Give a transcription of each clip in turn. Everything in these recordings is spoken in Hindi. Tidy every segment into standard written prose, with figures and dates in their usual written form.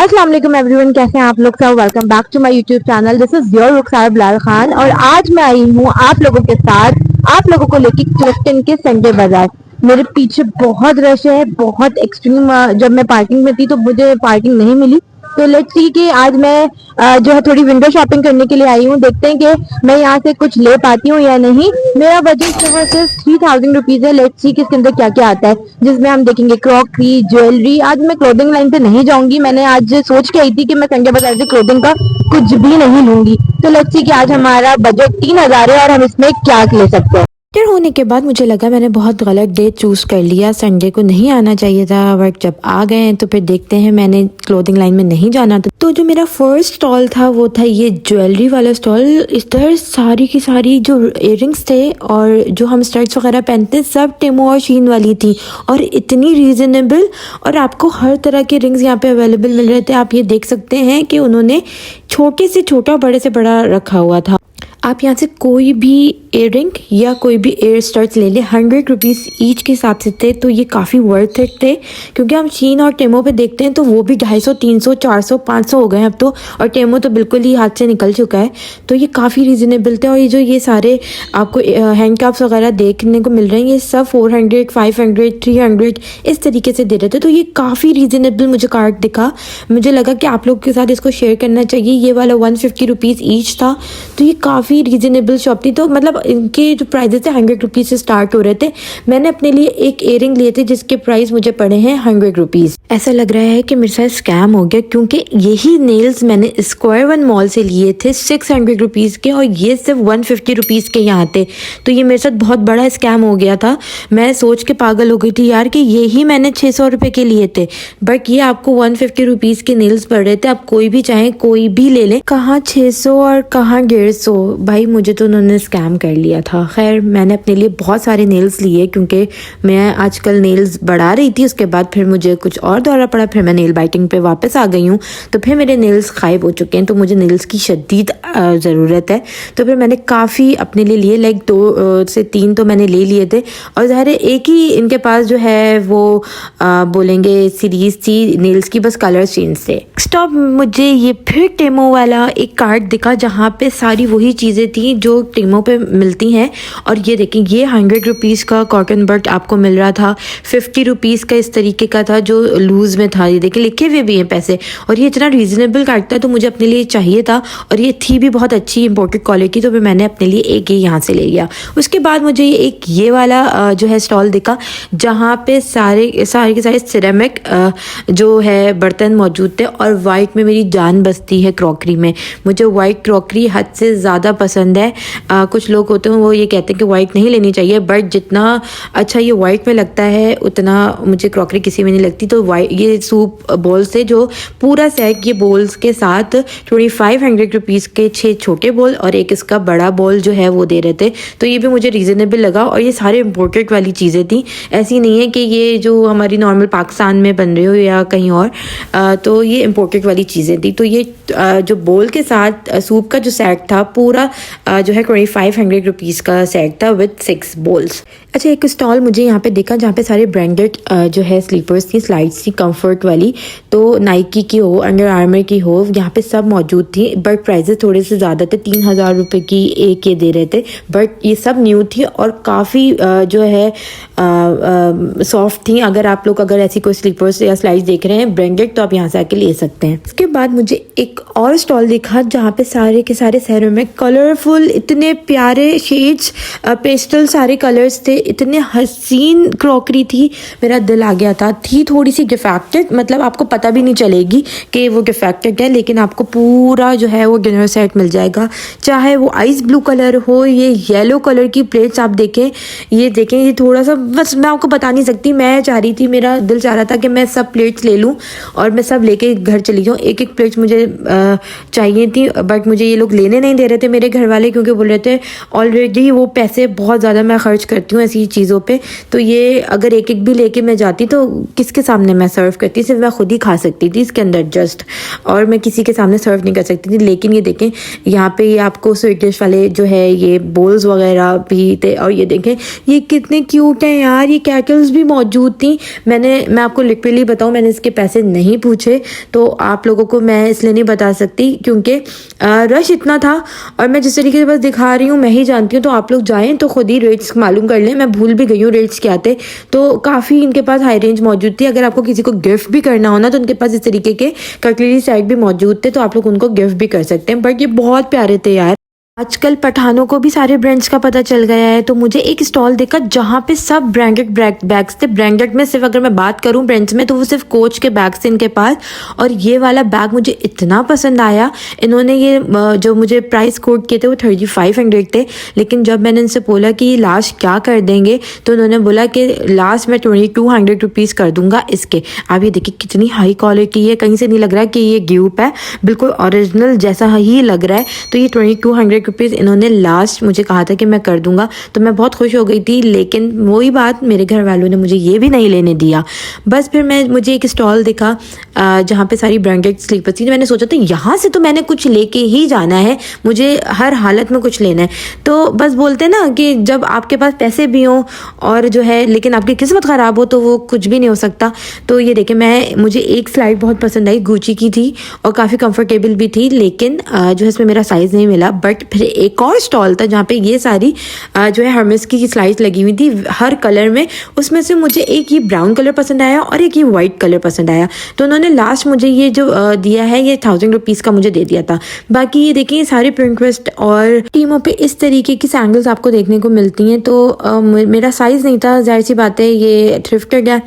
अस्सलाम वालेकुम एवरीवन, कैसे हैं आप लोग सब। Welcome back to my YouTube channel. This is your Rukhsar Bilal Khan और आज मैं आई हूँ आप लोगों के साथ, आप लोगों को लेके क्लिफ्टन के संडे बाजार। मेरे पीछे बहुत रश है, बहुत एक्सट्रीम। जब मैं पार्किंग में थी तो मुझे पार्किंग नहीं मिली, तो लेट्स सी कि आज मैं जो है थोड़ी विंडो शॉपिंग करने के लिए आई हूँ। देखते हैं कि मैं यहाँ से कुछ ले पाती हूँ या नहीं। मेरा बजट जो है सिर्फ 3000 रुपीज है। लेट्स सी कि इसके अंदर क्या क्या आता है, जिसमें हम देखेंगे क्रॉकरी, ज्वेलरी। आज मैं क्लोथिंग लाइन से नहीं जाऊंगी, मैंने आज सोच के आई थी कि मैं संडे बाजार से क्लोथिंग का कुछ भी नहीं लूंगी। तो लेट्स सी कि आज हमारा बजट 3000 है और हम इसमें क्या ले सकते हैं। फिर होने के बाद मुझे लगा मैंने बहुत गलत डे चूज़ कर लिया, संडे को नहीं आना चाहिए था। बट जब आ गए हैं तो फिर देखते हैं, मैंने क्लोथिंग लाइन में नहीं जाना था। तो जो मेरा फर्स्ट स्टॉल था वो था ये ज्वेलरी वाला स्टॉल। इधर सारी की सारी जो इयररिंग्स थे और जो हम स्टड्स वगैरह पहनते हैं सब टेमो और शीन वाली थी और इतनी रीजनेबल, और आपको हर तरह के रिंग्स यहाँ पे अवेलेबल मिल रहे थे। आप ये देख सकते हैं कि उन्होंने छोटे से छोटा बड़े से बड़ा रखा हुआ था। आप यहाँ से कोई भी इयररिंग या कोई भी एयर स्टड्स ले लें, 100 रुपीज़ ईच के हिसाब से थे। तो ये काफ़ी वर्थ इट थे, क्योंकि हम शीन और टेमो पे देखते हैं तो वो भी 250, 300, 400, 500 हो गए हैं अब तो, और टेमो तो बिल्कुल ही हाथ से निकल चुका है। तो ये काफ़ी रीज़नेबल थे। और ये सारे आपको हैंड कप्स वगैरह देखने को मिल रहे हैं, ये सब 400, 500, 300 इस तरीके से दे रहे थे। तो ये काफ़ी रीज़नेबल मुझे कार्ड दिखा। मुझे लगा कि आप लोग के साथ इसको शेयर करना चाहिए। ये वाला 150 रुपीज़ ईच था, तो ये काफ़ी रीजनेबल शॉप थी। तो मतलब इनके जो प्राइजेस थे 100 रुपीज़ से स्टार्ट हो रहे थे। मैंने अपने लिए एक इयररिंग लिए थे जिसके प्राइस मुझे पड़े हैं 100 रुपीज़। ऐसा लग रहा है कि मेरे साथ स्कैम हो गया, क्योंकि यही नेल्स मैंने स्क्वायर वन मॉल से लिए थे 600 रुपीज़ के, और ये सिर्फ 150 रुपीज़ के यहाँ थे। तो ये मेरे साथ बहुत बड़ा स्कैम हो गया था। मैं सोच के पागल हो गई थी यार कि यही मैंने 600 रुपये के लिए थे, बट ये आपको 150 रुपीज़ के नेल्स पड़ रहे थे। आप कोई भी चाहें कोई भी ले लें, कहाँ 600 और कहाँ 150। भाई मुझे तो उन्होंने स्कैम कर लिया था। खैर मैंने अपने लिए बहुत सारे नेल्स लिए, क्योंकि मैं आजकल नेल्स बढ़ा रही थी। उसके बाद फिर मुझे कुछ और दौरा पड़ा, फिर मैं नेल बाइटिंग पे वापस आ गई हूँ, तो फिर मेरे नेल्स गायब हो चुके हैं। तो मुझे नेल्स की शदीद ज़रूरत है। तो फिर मैंने काफ़ी अपने लिए लिए, लाइक 2 से 3 तो मैंने ले लिए थे। और ज़ाहिर है एक ही इनके पास जो है वो बोलेंगे सीरीज़ थी नेल्स की, बस कलर चेंज थे। स्टॉप मुझे ये फिर टेमो वाला एक कार्ड दिखा जहाँ पे सारी वही चीज़ें थी जो टेमो पे मिलती हैं। और ये देखें, ये 100 रुपीज़ का कॉटन बट आपको मिल रहा था, 50 रुपीज़ का इस तरीके का था जो लूज़ में था। ये देखें लिखे हुए भी हैं पैसे, और ये इतना रीज़नेबल कार्ड था तो मुझे अपने लिए चाहिए था। और ये थी भी बहुत अच्छी इंपोर्टेड क्वालिटी, तो फिर मैंने अपने लिए एक ये यहाँ से ले लिया। उसके बाद मुझे ये वाला जो है स्टॉल दिखा जहाँ पे सारे के सारे सिरेमिक जो है बर्तन मौजूद थे। और वाइट में मेरी जान बसती है क्रॉकरी में, मुझे वाइट क्रॉकरी हद से ज़्यादा पसंद है। कुछ लोग होते हैं वो ये कहते हैं कि वाइट नहीं लेनी चाहिए, बट जितना अच्छा ये वाइट में लगता है उतना मुझे क्रॉकरी किसी में नहीं लगती। तो वाइट ये सूप बोल्स थे, जो पूरा सेट ये बोल्स के साथ 2500 रुपीज़ के 6 छोटे बोल और एक इसका बड़ा बोल जो है वो दे रहे थे। तो ये भी मुझे रीज़नेबल लगा। और ये सारे इम्पोर्टेड वाली चीज़ें थी, ऐसी नहीं है कि ये जो हमारी नॉर्मल पाकिस्तान में बन रही हो या कहीं और। तो ये इम्पोर्टेड वाली चीज़ें थी। तो ये जो बोल के साथ सूप का जो सेट था पूरा जो है 2500 रुपीज़ का सेट था विद 6 बोल्स। अच्छा, एक स्टॉल मुझे यहाँ पे देखा जहाँ पे सारे ब्रांडेड जो है स्लीपर्स थी, स्लाइड्स थी कंफर्ट वाली। तो नाइकी की हो, अंडर आर्मर की हो, यहाँ पे सब मौजूद थी। बट प्राइजेस थोड़े से ज़्यादा थे, 3000 रुपये की एक ये दे रहे थे। बट ये सब न्यू थी और काफ़ी जो है सॉफ्ट थी। अगर ऐसी कोई स्लीपर्स या स्लाइड्स देख रहे हैं ब्रांडेड, तो आप यहाँ से आके ले सकते हैं। उसके बाद मुझे एक और स्टॉल दिखा जहाँ पे सारे के सारे सेरेमिक कलरफुल, इतने प्यारे शेड्स, पेस्टल सारे कलर्स थे, इतने हसीन क्रॉकरी थी, मेरा दिल आ गया था। थी थोड़ी सी डिफेक्टेड, मतलब आपको पता भी नहीं चलेगी कि वो डिफेक्टेड है, लेकिन आपको पूरा जो है वो डिनर सेट मिल जाएगा। चाहे वो आइस ब्लू कलर हो, ये येलो कलर की प्लेट्स आप देखें, ये थोड़ा सा, बस मैं आपको बता नहीं सकती। मैं चाह रही थी, मेरा दिल चाह रहा था कि मैं सब प्लेट्स ले लूँ और मैं सब लेके घर चली जाऊँ। एक एक प्लेट मुझे चाहिए थी, बट मुझे ये लोग लेने नहीं दे रहे थे मेरे घर वाले, क्योंकि बोल रहे थे ऑलरेडी वो पैसे बहुत ज़्यादा मैं खर्च करती हूँ ऐसी चीज़ों पे, तो ये अगर एक एक भी लेके मैं जाती तो किसके सामने मैं सर्व करती, सिर्फ मैं खुद ही खा सकती थी इसके अंदर जस्ट, और मैं किसी के सामने सर्व नहीं कर सकती थी। लेकिन ये देखें यहाँ पे ये आपको स्वीट डिश वाले जो है ये बोल्स वगैरह भी थे, और ये देखें ये कितने क्यूट हैं यार, ये कैटल्स भी मौजूद थी। मैं आपको लिटरली बताऊँ, मैंने इसके पैसे नहीं पूछे, तो आप लोगों को मैं इसलिए नहीं बता सकती क्योंकि रश इतना था, और मैं जिस तरीके से बस दिखा रही हूँ मैं ही जानती हूँ, तो आप लोग जाएं तो खुद ही रेट्स मालूम कर लें। मैं भूल भी गई हूँ रेट्स क्या थे, तो काफ़ी इनके पास हाई रेंज मौजूद थी। अगर आपको किसी को गिफ्ट भी करना हो ना, तो उनके पास इस तरीके के कटलरी सेट भी मौजूद थे, तो आप लोग उनको गिफ्ट भी कर सकते हैं। बट ये बहुत प्यारे थे यार। आजकल पठानों को भी सारे ब्रांड्स का पता चल गया है, तो मुझे एक स्टॉल देखा जहाँ पे सब ब्रांडेड बैग्स थे। ब्रांडेड में सिर्फ अगर मैं बात करूँ ब्रांड्स में, तो वो सिर्फ कोच के बैग्स थे इनके पास, और ये वाला बैग मुझे इतना पसंद आया। इन्होंने ये जो मुझे प्राइस कोट किए थे वो 3500 थे, लेकिन जब मैंने इनसे बोला कि लास्ट क्या कर देंगे, तो उन्होंने बोला कि लास्ट मैं 2200 रुपीज़ कर दूंगा इसके। आप ये देखिए कितनी हाई क्वालिटी है, कहीं से नहीं लग रहा कि ये गिफ्ट है, बिल्कुल ओरिजिनल जैसा ही लग रहा है। तो ये 2200 रुपीज़ इन्होंने लास्ट मुझे कहा था कि मैं कर दूंगा, तो मैं बहुत खुश हो गई थी। लेकिन वही बात, मेरे घर वालों ने मुझे ये भी नहीं लेने दिया। बस फिर मुझे एक स्टॉल दिखा जहाँ पे सारी ब्रांडेड स्लीपर्स थी, तो मैंने सोचा था यहाँ से तो मैंने कुछ लेके ही जाना है, मुझे हर हालत में कुछ लेना है। तो बस बोलते हैं ना कि जब आपके पास पैसे भी हों और जो है लेकिन आपकी किस्मत ख़राब हो, तो वो कुछ भी नहीं हो सकता। तो ये देखिए मुझे एक स्लाइड बहुत पसंद आई, गुची की थी और काफ़ी कंफर्टेबल भी थी, लेकिन जो है इसमें मेरा साइज़ नहीं मिला। बट फिर एक और स्टॉल था जहाँ पे ये सारी जो है हर्मेस की स्लाइड्स लगी हुई थी हर कलर में। उसमें से मुझे एक ये ब्राउन कलर पसंद आया और एक ये वाइट कलर पसंद आया, तो उन्होंने लास्ट मुझे ये जो दिया है ये 1000 रुपीज़ का मुझे दे दिया था। बाकी ये देखिए ये सारे पिंटरेस्ट और टीमों पे इस तरीके की सैंडल्स आपको देखने को मिलती हैं। तो मेरा साइज़ नहीं था, जाहिर सी बात है, ये थ्रिफ्टेड है।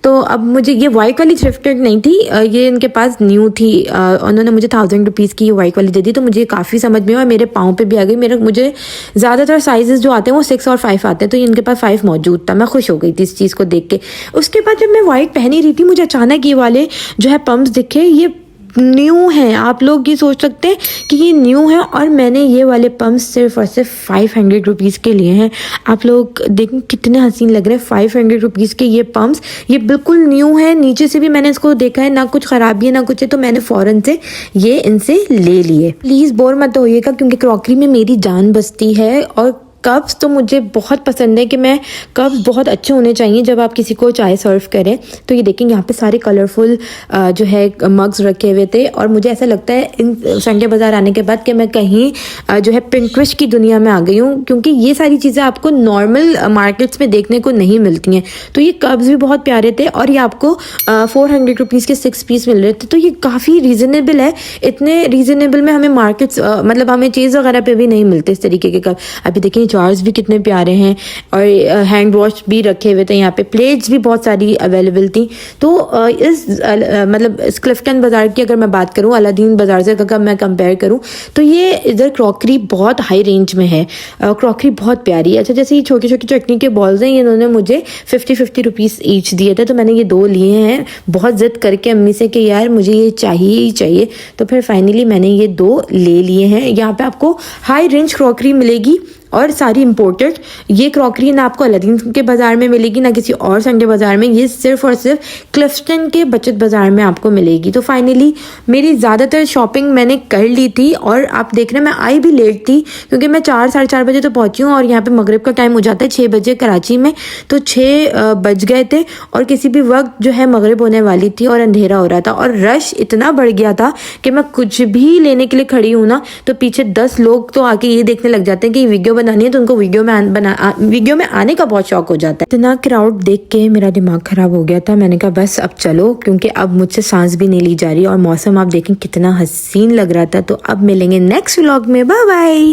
तो अब मुझे ये वाइट वाली थ्रिफ्टेड नहीं थी, ये इनके पास न्यू थी। उन्होंने मुझे 1000 रुपीज़ की ये वाइट वाली दे दी, तो मुझे काफ़ी समझ में और मेरे पाँव पे भी आ गई। मुझे ज़्यादातर साइजेस जो आते हैं वो 6 और 5 आते हैं, तो इनके पास 5 मौजूद था। मैं खुश हो गई थी इस चीज़ को देख के। उसके बाद जब मैं वाइट पहनी रही थी, मुझे अचानक ये वाले जो है पम्प्स दिखे, ये न्यू हैं। आप लोग ये सोच सकते हैं कि ये न्यू है, और मैंने ये वाले पम्प्स सिर्फ और सिर्फ 500 रुपीज़ के लिए हैं। आप लोग देखें कितने हसीन लग रहे हैं, 500 रुपीज़ के ये पम्प्स, ये बिल्कुल न्यू है। नीचे से भी मैंने इसको देखा है, ना कुछ ख़राबी है ना कुछ है, तो मैंने फ़ौरन से ये इनसे ले लिए। प्लीज़ बोर मत होइएगा, क्योंकि क्रॉकरी में मेरी जान बसती है। और कप्स तो मुझे बहुत पसंद है कि मैं कप्स बहुत अच्छे होने चाहिए जब आप किसी को चाय सर्व करें। तो ये देखें यहाँ पे सारे कलरफुल जो है मग्स रखे हुए थे, और मुझे ऐसा लगता है इन संडे बाज़ार आने के बाद कि मैं कहीं जो है पिंटरेस्ट की दुनिया में आ गई हूँ, क्योंकि ये सारी चीज़ें आपको नॉर्मल मार्केट्स में देखने को नहीं मिलती हैं। तो ये कप्स भी बहुत प्यारे थे, और ये आपको 400 रुपीज़ के 6 पीस मिल रहे थे, तो ये काफ़ी रीज़नेबल है। इतने रीज़नेबल में हमें मार्केट्स मतलब हमें चीज़ वगैरह पे भी नहीं मिलते इस तरीके के कप। अभी देखिए जार्स भी कितने प्यारे हैं, और हैंड वॉश भी रखे हुए थे यहाँ पे, प्लेट्स भी बहुत सारी अवेलेबल थी। तो इस मतलब इस क्लिफ्टन बाज़ार की अगर मैं बात करूँ, अलादीन बाज़ार से अगर मैं कंपेयर करूँ, तो ये इधर क्रॉकरी बहुत हाई रेंज में है, क्रॉकरी बहुत प्यारी है। अच्छा, जैसे ये छोटी छोटी चटनी के बॉल्स हैं, ये इन्होंने मुझे 50 रुपीज़ ईच दिए थे, तो मैंने ये 2 लिए हैं बहुत ज़िद करके अम्मी से कि यार मुझे ये चाहिए ही चाहिए। तो फिर फाइनली मैंने ये 2 ले लिए हैं। यहाँ पे आपको हाई रेंज क्रॉकरी मिलेगी और सारी इंपोर्टेड। ये क्रॉकरी ना आपको अलादीन के बाज़ार में मिलेगी ना किसी और संडे बाज़ार में, ये सिर्फ और सिर्फ क्लिफ्टन के बचत बाज़ार में आपको मिलेगी। तो फाइनली मेरी ज़्यादातर शॉपिंग मैंने कर ली थी, और आप देख रहे हैं मैं आई भी लेट थी, क्योंकि मैं 4 साढ़े 4 बजे तो पहुंची हूँ, और यहाँ पे मगरिब का टाइम हो जाता है 6 बजे कराची में, तो 6 बज गए थे, और किसी भी वक्त जो है मगरिब होने वाली थी और अंधेरा हो रहा था, और रश इतना बढ़ गया था कि मैं कुछ भी लेने के लिए खड़ी हूँ ना, तो पीछे 10 लोग तो आके ये देखने लग जाते हैं कि वीडियो बनानी है, तो उनको वीडियो में आने का बहुत शौक हो जाता है। इतना क्राउड देख के मेरा दिमाग खराब हो गया था। मैंने कहा बस अब चलो, क्योंकि अब मुझसे सांस भी नहीं ली जा रही, और मौसम आप देखें कितना हसीन लग रहा था। तो अब मिलेंगे नेक्स्ट व्लॉग में, बाय बाय।